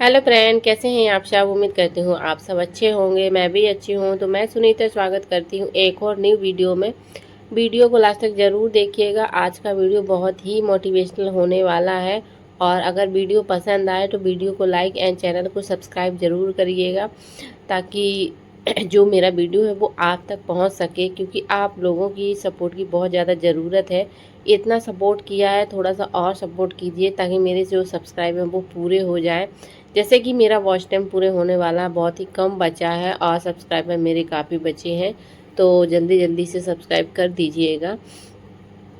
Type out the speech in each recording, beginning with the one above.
Hello friend, कैसे हैं आप सब। उम्मीद करती हूँ आप सब अच्छे होंगे। मैं भी अच्छी हूँ। तो मैं सुनीता स्वागत करती हूँ एक और न्यू वीडियो में। वीडियो को लास्ट तक ज़रूर देखिएगा। आज का वीडियो बहुत ही मोटिवेशनल होने वाला है। और अगर वीडियो पसंद आए तो वीडियो को लाइक एंड चैनल को सब्सक्राइब ज़रूर करिएगा, ताकि जो मेरा वीडियो है वो आप तक पहुंच सके, क्योंकि आप लोगों की सपोर्ट की बहुत ज़्यादा ज़रूरत है। इतना सपोर्ट किया है, थोड़ा सा और सपोर्ट कीजिए ताकि मेरे जो सब्सक्राइब हैं वो पूरे हो जाए। जैसे कि मेरा वॉच टाइम पूरे होने वाला बहुत ही कम बचा है और सब्सक्राइबर मेरे काफ़ी बचे हैं, तो जल्दी जल्दी से सब्सक्राइब कर दीजिएगा।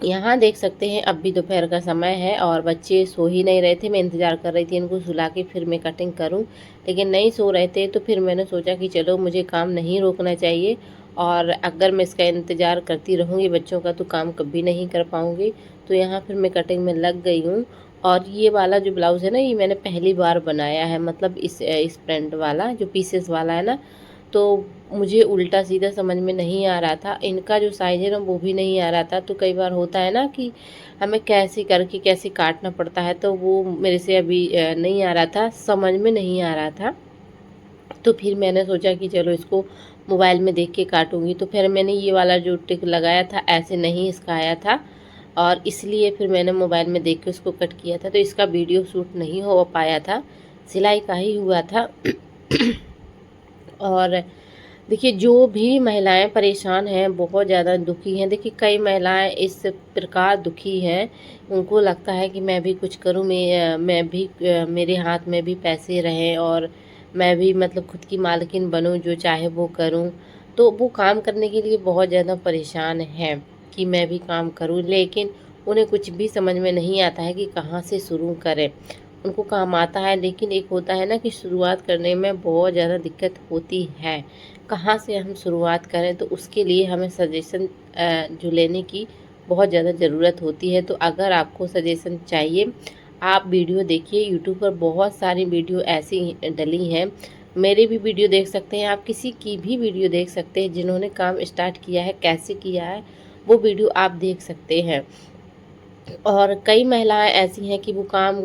यहाँ देख सकते हैं अब भी दोपहर का समय है और बच्चे सो ही नहीं रहे थे। मैं इंतज़ार कर रही थी इनको सुला के फिर मैं कटिंग करूँ, लेकिन नहीं सो रहे थे। तो फिर मैंने सोचा कि चलो मुझे काम नहीं रोकना चाहिए, और अगर मैं इसका इंतज़ार करती रहूँगी बच्चों का तो काम कभी नहीं कर पाऊँगी। तो यहाँ फिर मैं कटिंग में लग गई हूँ। और ये वाला जो ब्लाउज़ है ना, ये मैंने पहली बार बनाया है, मतलब इस प्रिंट वाला जो पीसेस वाला है ना। तो मुझे उल्टा सीधा समझ में नहीं आ रहा था। इनका जो साइज़ है ना वो भी नहीं आ रहा था। तो कई बार होता है ना कि हमें कैसे करके कैसे काटना पड़ता है, तो वो मेरे से अभी नहीं आ रहा था, समझ में नहीं आ रहा था। तो फिर मैंने सोचा कि चलो इसको मोबाइल में देख के काटूँगी। तो फिर मैंने ये वाला जो टिक लगाया था ऐसे नहीं इसका आया था, और इसलिए फिर मैंने मोबाइल में देख के उसको कट किया था। तो इसका वीडियो शूट नहीं हो पाया था, सिलाई का ही हुआ था। और देखिए, जो भी महिलाएं परेशान हैं, बहुत ज़्यादा दुखी हैं। देखिए, कई महिलाएं इस प्रकार दुखी हैं, उनको लगता है कि मैं भी कुछ करूं, मैं भी मेरे हाथ में भी पैसे रहें और मैं भी मतलब खुद की मालकिन बनूं, जो चाहे वो करूं। तो वो काम करने के लिए बहुत ज़्यादा परेशान हैं कि मैं भी काम करूं, लेकिन उन्हें कुछ भी समझ में नहीं आता है कि कहाँ से शुरू करें। उनको काम आता है, लेकिन एक होता है ना कि शुरुआत करने में बहुत ज़्यादा दिक्कत होती है। कहाँ से हम शुरुआत करें, तो उसके लिए हमें सजेशन जो लेने की बहुत ज़्यादा ज़रूरत होती है। तो अगर आपको सजेशन चाहिए, आप वीडियो देखिए। यूट्यूब पर बहुत सारी वीडियो ऐसी डली हैं। मेरी भी वीडियो देख सकते हैं आप, किसी की भी वीडियो देख सकते हैं जिन्होंने काम स्टार्ट किया है, कैसे किया है, वो वीडियो आप देख सकते हैं। और कई महिलाएं ऐसी हैं कि वो काम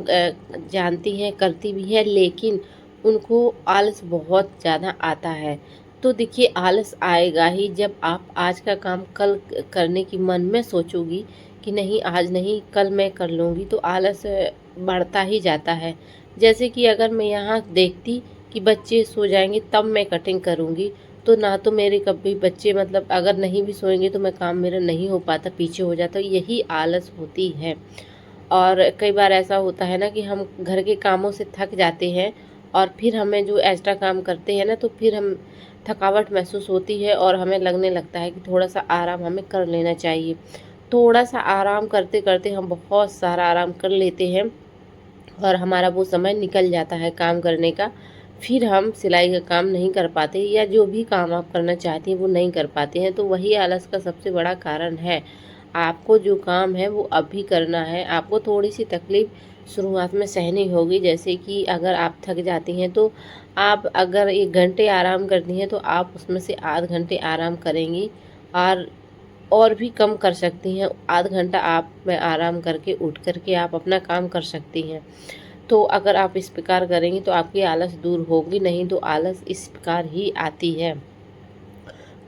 जानती हैं, करती भी है, लेकिन उनको आलस बहुत ज़्यादा आता है। तो देखिए, आलस आएगा ही जब आप आज का काम कल करने की मन में सोचोगी कि नहीं आज नहीं कल मैं कर लूँगी, तो आलस बढ़ता ही जाता है। जैसे कि अगर मैं यहाँ देखती कि बच्चे सो जाएंगे तब मैं कटिंग करूँगी, तो ना तो मेरे कभी बच्चे मतलब अगर नहीं भी सोएंगे तो मैं काम मेरा नहीं हो पाता, पीछे हो जाता। यही आलस होती है। और कई बार ऐसा होता है ना कि हम घर के कामों से थक जाते हैं, और फिर हमें जो एक्स्ट्रा काम करते हैं ना, तो फिर हम थकावट महसूस होती है और हमें लगने लगता है कि थोड़ा सा आराम हमें कर लेना चाहिए। थोड़ा सा आराम करते करते हम बहुत सारा आराम कर लेते हैं, और हमारा वो समय निकल जाता है काम करने का। फिर हम सिलाई का काम नहीं कर पाते, या जो भी काम आप करना चाहती हैं वो नहीं कर पाते हैं। तो वही आलस का सबसे बड़ा कारण है। आपको जो काम है वो अभी करना है। आपको थोड़ी सी तकलीफ़ शुरुआत में सहनी होगी, जैसे कि अगर आप थक जाती हैं तो आप अगर 1 घंटे आराम करती हैं तो आप उसमें से आध घंटे आराम करेंगी, और भी कम कर सकती हैं। आध घंटा आप में आराम करके उठ कर के आप अपना काम कर सकती हैं। तो अगर आप इस प्रकार करेंगी तो आपकी आलस दूर होगी, नहीं तो आलस इस प्रकार ही आती है।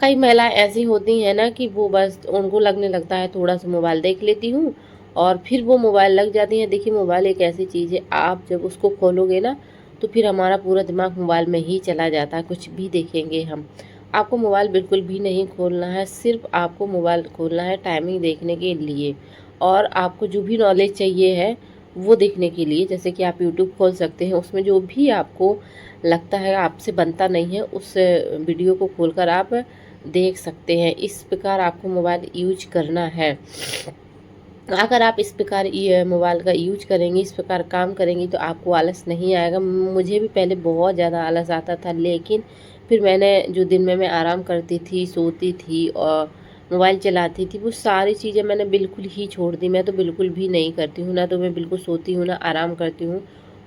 कई महिलाएं ऐसी होती हैं ना कि वो बस उनको लगने लगता है थोड़ा सा मोबाइल देख लेती हूँ, और फिर वो मोबाइल लग जाती हैं। देखिए, मोबाइल एक ऐसी चीज़ है, आप जब उसको खोलोगे ना तो फिर हमारा पूरा दिमाग मोबाइल में ही चला जाता है, कुछ भी देखेंगे हम। आपको मोबाइल बिल्कुल भी नहीं खोलना है, सिर्फ आपको मोबाइल खोलना है टाइमिंग देखने के लिए, और आपको जो भी नॉलेज चाहिए है वो देखने के लिए। जैसे कि आप यूट्यूब खोल सकते हैं, उसमें जो भी आपको लगता है आपसे बनता नहीं है उस वीडियो को खोलकर आप देख सकते हैं। इस प्रकार आपको मोबाइल यूज करना है। अगर आप इस प्रकार ये मोबाइल का यूज करेंगी, इस प्रकार काम करेंगी, तो आपको आलस नहीं आएगा। मुझे भी पहले बहुत ज़्यादा आलस आता था, लेकिन फिर मैंने जो दिन में मैं आराम करती थी, सोती थी और मोबाइल चलाती थी, वो सारी चीज़ें मैंने बिल्कुल ही छोड़ दी। मैं तो बिल्कुल भी नहीं करती हूँ, ना तो मैं बिल्कुल सोती हूँ, ना आराम करती हूँ।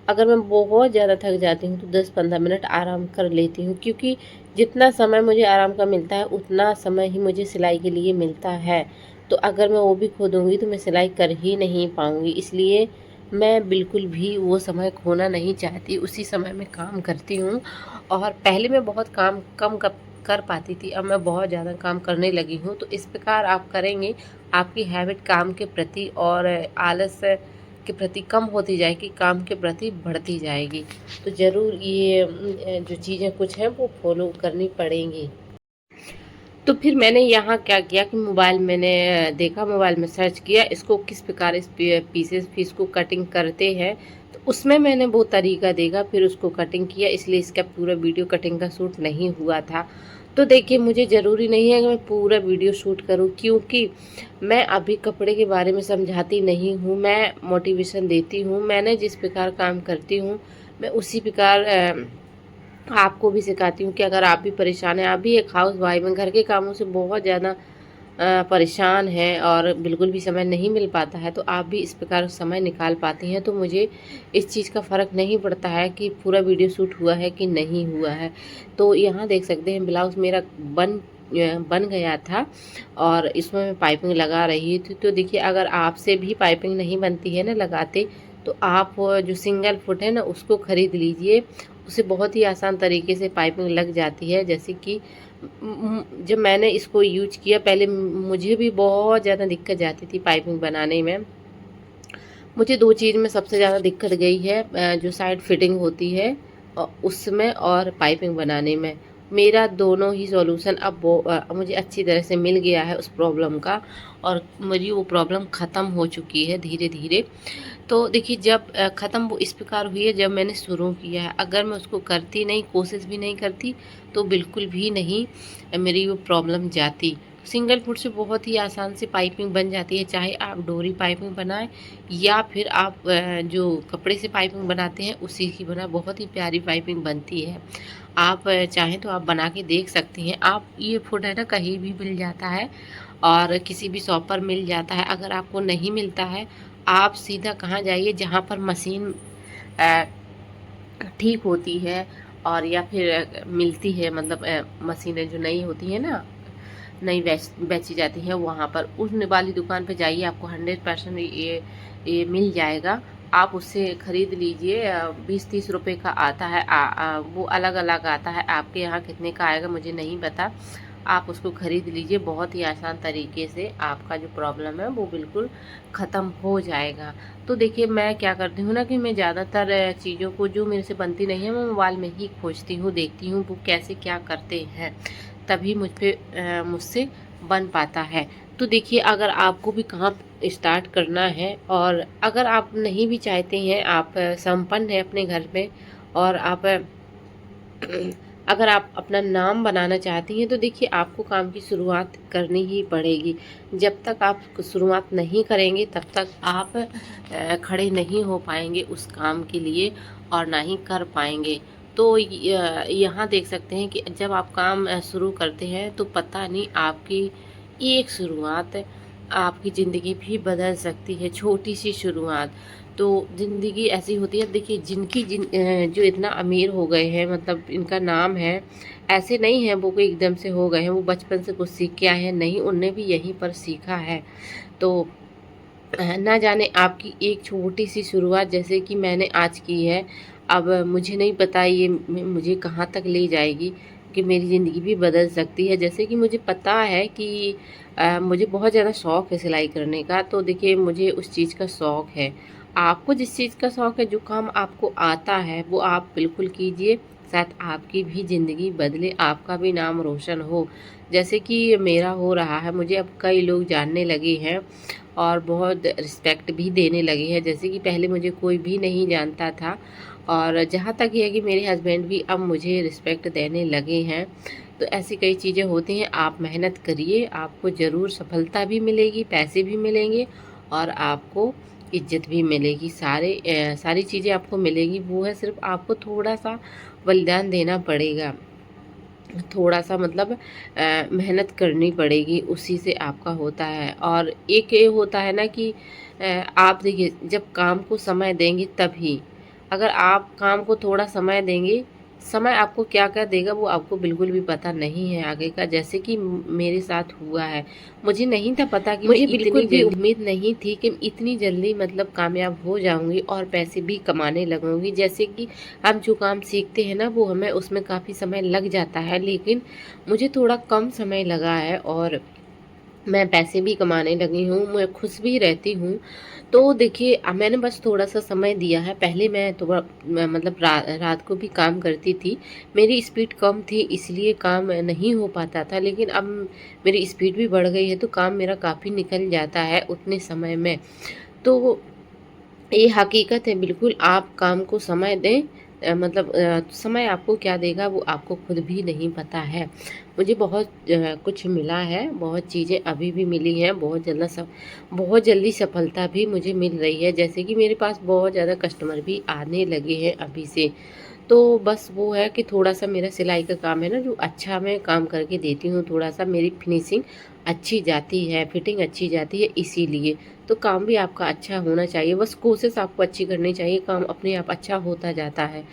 अगर मैं बहुत ज़्यादा थक जाती हूँ तो 10-15 मिनट आराम कर लेती हूँ, क्योंकि जितना समय मुझे आराम का मिलता है उतना समय ही मुझे सिलाई के लिए मिलता है। तो अगर मैं वो भी खो दूँगी तो मैं सिलाई कर ही नहीं पाऊँगी। इसलिए मैं बिल्कुल भी वो समय खोना नहीं चाहती, उसी समय में काम करती हूँ। और पहले मैं बहुत काम कम कर पाती थी, अब मैं बहुत ज़्यादा काम करने लगी हूँ। तो इस प्रकार आप करेंगे, आपकी हैबिट काम के प्रति और आलस के प्रति कम होती जाएगी, काम के प्रति बढ़ती जाएगी। तो ज़रूर ये जो चीज़ें कुछ हैं वो फॉलो करनी पड़ेंगी। तो फिर मैंने यहाँ क्या किया कि मोबाइल मैंने देखा, मोबाइल में सर्च किया इसको किस प्रकार इस पीसेस भी इसको कटिंग करते हैं। तो उसमें मैंने वो तरीका देखा, फिर उसको कटिंग किया, इसलिए इसका पूरा वीडियो कटिंग का शूट नहीं हुआ था। तो देखिए, मुझे ज़रूरी नहीं है कि मैं पूरा वीडियो शूट करूं, क्योंकि मैं अभी कपड़े के बारे में समझाती नहीं हूं, मैं मोटिवेशन देती हूं। मैंने जिस प्रकार काम करती हूं, मैं उसी प्रकार आपको भी सिखाती हूँ कि अगर आप भी परेशान हैं, आप भी एक हाउस वाइफ हैं, घर के कामों से बहुत ज़्यादा परेशान हैं और बिल्कुल भी समय नहीं मिल पाता है, तो आप भी इस प्रकार समय निकाल पाती हैं। तो मुझे इस चीज़ का फ़र्क नहीं पड़ता है कि पूरा वीडियो शूट हुआ है कि नहीं हुआ है। तो यहाँ देख सकते हैं, ब्लाउज़ मेरा बन गया था और इसमें मैं पाइपिंग लगा रही थी। तो देखिए, अगर आपसे भी पाइपिंग नहीं बनती है ना लगाते, तो आप जो सिंगल फुट है ना उसको ख़रीद लीजिए, उससे बहुत ही आसान तरीके से पाइपिंग लग जाती है। जैसे कि जब मैंने इसको यूज किया, पहले मुझे भी बहुत ज़्यादा दिक्कत जाती थी पाइपिंग बनाने में। मुझे 2 चीज़ में सबसे ज़्यादा दिक्कत गई है, जो साइड फिटिंग होती है उसमें और पाइपिंग बनाने में। मेरा दोनों ही सॉल्यूशन अब मुझे अच्छी तरह से मिल गया है उस प्रॉब्लम का, और मेरी वो प्रॉब्लम ख़त्म हो चुकी है धीरे-धीरे। तो देखिए, जब ख़त्म वो इस प्रकार हुई है जब मैंने शुरू किया है। अगर मैं उसको करती नहीं, कोशिश भी नहीं करती, तो बिल्कुल भी नहीं मेरी वो प्रॉब्लम जाती। सिंगल फुट से बहुत ही आसान से पाइपिंग बन जाती है, चाहे आप डोरी पाइपिंग बनाएं या फिर आप जो कपड़े से पाइपिंग बनाते हैं उसी की बनाएं, बहुत ही प्यारी पाइपिंग बनती है। आप चाहें तो आप बना के देख सकती हैं। आप ये फुट है ना, कहीं भी मिल जाता है और किसी भी शॉप पर मिल जाता है। अगर आपको नहीं मिलता है, आप सीधा कहाँ जाइए जहाँ पर मशीन अ, ठीक होती है, और या फिर मिलती है, मतलब मशीनें जो नई होती है ना, नई बेची जाती है, वहाँ पर उस वाली दुकान पे जाइए, आपको 100% ये मिल जाएगा। आप उससे ख़रीद लीजिए। 20-30 रुपए का आता है। वो अलग अलग आता है, आपके यहाँ कितने का आएगा मुझे नहीं पता। आप उसको ख़रीद लीजिए, बहुत ही आसान तरीके से आपका जो प्रॉब्लम है वो बिल्कुल ख़त्म हो जाएगा। तो देखिए, मैं क्या करती हूँ ना कि मैं ज़्यादातर चीज़ों को जो मेरे से बनती नहीं है, मैं मोबाइल में ही खोजती हूँ, देखती हूँ वो कैसे क्या करते हैं, तभी मुझसे बन पाता है। तो देखिए, अगर आपको भी काम स्टार्ट करना है और अगर आप नहीं भी चाहते हैं, आप संपन्न हैं अपने घर में और आप अगर आप अपना नाम बनाना चाहती हैं, तो देखिए, आपको काम की शुरुआत करनी ही पड़ेगी। जब तक आप शुरुआत नहीं करेंगे तब तक आप खड़े नहीं हो पाएंगे उस काम के लिए और ना ही कर पाएंगे। तो यहाँ देख सकते हैं कि जब आप काम शुरू करते हैं, तो पता नहीं आपकी एक शुरुआत आपकी ज़िंदगी भी बदल सकती है, छोटी सी शुरुआत। तो ज़िंदगी ऐसी होती है, देखिए, जो इतना अमीर हो गए हैं, मतलब इनका नाम है, ऐसे नहीं है वो कोई एकदम से हो गए हैं, वो बचपन से कुछ सीख के आए हैं, नहीं, उनने भी यहीं पर सीखा है। तो ना जाने आपकी एक छोटी सी शुरुआत जैसे कि मैंने आज की है, अब मुझे नहीं पता ये मुझे कहाँ तक ले जाएगी, कि मेरी ज़िंदगी भी बदल सकती है। जैसे कि मुझे पता है कि मुझे बहुत ज़्यादा शौक़ है सिलाई करने का, तो देखिए, मुझे उस चीज़ का शौक़ है। आपको जिस चीज़ का शौक़ है, जो काम आपको आता है, वो आप बिल्कुल कीजिए, शायद आपकी भी ज़िंदगी बदले, आपका भी नाम रोशन हो। जैसे कि मेरा हो रहा है, मुझे अब कई लोग जानने लगे हैं और बहुत रिस्पेक्ट भी देने लगे हैं। जैसे कि पहले मुझे कोई भी नहीं जानता था, और जहाँ तक ये है कि मेरे हस्बैंड भी अब मुझे रिस्पेक्ट देने लगे हैं। तो ऐसी कई चीज़ें होती हैं, आप मेहनत करिए, आपको ज़रूर सफलता भी मिलेगी, पैसे भी मिलेंगे और आपको इज़्ज़त भी मिलेगी। सारी चीज़ें आपको मिलेगी, वो है सिर्फ़ आपको थोड़ा-सा बलिदान देना पड़ेगा। थोड़ा-सा, मतलब मेहनत करनी पड़ेगी, उसी से आपका होता है। और एक ये होता है ना कि आप देखिए, जब काम को समय देंगे तभी, अगर आप काम को थोड़ा समय देंगे, समय आपको क्या-क्या देगा वो आपको बिल्कुल भी पता नहीं है आगे का, जैसे कि मेरे साथ हुआ है। मुझे नहीं था पता कि मुझे बिल्कुल भी उम्मीद नहीं थी कि इतनी जल्दी मतलब कामयाब हो जाऊँगी और पैसे भी कमाने लगूँगी। जैसे कि हम जो काम सीखते हैं ना वो हमें उसमें काफ़ी समय लग जाता है, लेकिन मुझे थोड़ा कम समय लगा है और मैं पैसे भी कमाने लगी हूँ, मैं खुश भी रहती हूँ। तो देखिए मैंने बस थोड़ा-सा समय दिया है, पहले मैं थोड़ा मतलब रात को भी काम करती थी। मेरी स्पीड कम थी इसलिए काम नहीं हो पाता था, लेकिन अब मेरी स्पीड भी बढ़ गई है तो काम मेरा काफ़ी निकल जाता है उतने समय में। तो ये हकीकत है बिल्कुल, आप काम को समय दें। मतलब समय आपको क्या देगा वो आपको खुद भी नहीं पता है। मुझे बहुत कुछ मिला है, बहुत चीज़ें अभी भी मिली हैं, बहुत जल्दी सफलता भी मुझे मिल रही है। जैसे कि मेरे पास बहुत ज़्यादा कस्टमर भी आने लगे हैं अभी से। तो बस वो है कि थोड़ा-सा मेरा सिलाई का काम है ना जो अच्छा मैं काम करके देती हूँ, थोड़ा-सा मेरी फिनिशिंग अच्छी जाती है, फिटिंग अच्छी जाती है इसीलिए। तो काम भी आपका अच्छा होना चाहिए, बस कोशिश आपको अच्छी करनी चाहिए, काम अपने आप अच्छा होता जाता है।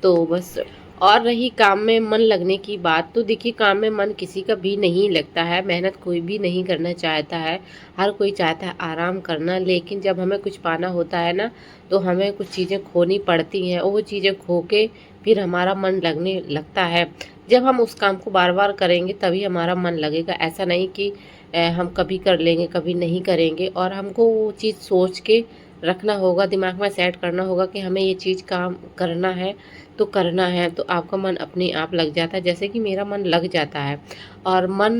तो बस और रही काम में मन लगने की बात, तो देखिए काम में मन किसी का भी नहीं लगता है, मेहनत कोई भी नहीं करना चाहता है, हर कोई चाहता है आराम करना, लेकिन जब हमें कुछ पाना होता है ना, तो हमें कुछ चीज़ें खोनी पड़ती हैं और वो चीज़ें खो के फिर हमारा मन लगने लगता है। जब हम उस काम को बार-बार करेंगे तभी हमारा मन लगेगा, ऐसा नहीं कि हम कभी कर लेंगे, कभी नहीं करेंगे और हमको वो चीज़ सोच के रखना होगा, दिमाग में सेट करना होगा कि हमें ये चीज़ काम करना है, तो करना है, तो आपका मन अपने आप लग जाता है, जैसे कि मेरा मन लग जाता है। और मन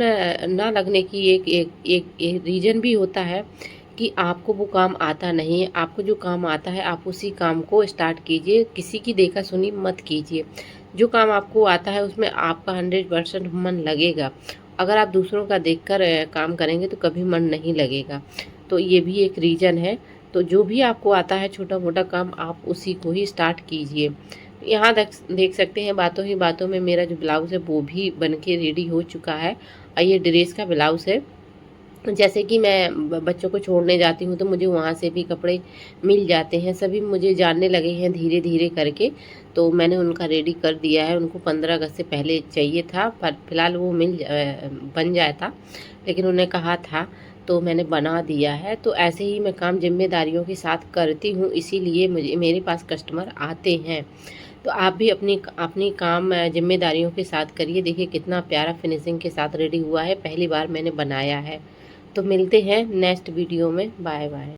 ना लगने की एक एक एक एक रीज़न भी होता है कि आपको वो काम आता नहीं है, आपको जो काम आता है आप उसी काम को स्टार्ट कीजिए, किसी की देखा-सुनी मत कीजिए। जो काम आपको आता है उसमें आपका 100% मन लगेगा। अगर आप दूसरों का देखकर काम करेंगे तो कभी मन नहीं लगेगा। तो ये भी एक रीज़न है। तो जो भी आपको आता है छोटा-मोटा काम आप उसी को ही स्टार्ट कीजिए। यहाँ देख देख सकते हैं बातों ही बातों में मेरा जो ब्लाउज़ है वो भी बन के रेडी हो चुका है और ये ड्रेस का ब्लाउज़ है। जैसे कि मैं बच्चों को छोड़ने जाती हूँ तो मुझे वहाँ से भी कपड़े मिल जाते हैं, सभी मुझे जानने लगे हैं धीरे-धीरे करके, तो मैंने उनका रेडी कर दिया है। उनको 15 अगस्त से पहले चाहिए था पर फिलहाल वो बन जाया था, लेकिन उन्हें कहा था तो मैंने बना दिया है। तो ऐसे ही मैं काम ज़िम्मेदारियों के साथ करती हूँ, इसीलिए मुझे मेरे पास कस्टमर आते हैं। तो आप भी अपनी अपनी काम ज़िम्मेदारियों के साथ करिए। देखिए कितना प्यारा फिनिशिंग के साथ रेडी हुआ है, पहली बार मैंने बनाया है। तो मिलते हैं नेक्स्ट वीडियो में। Bye bye.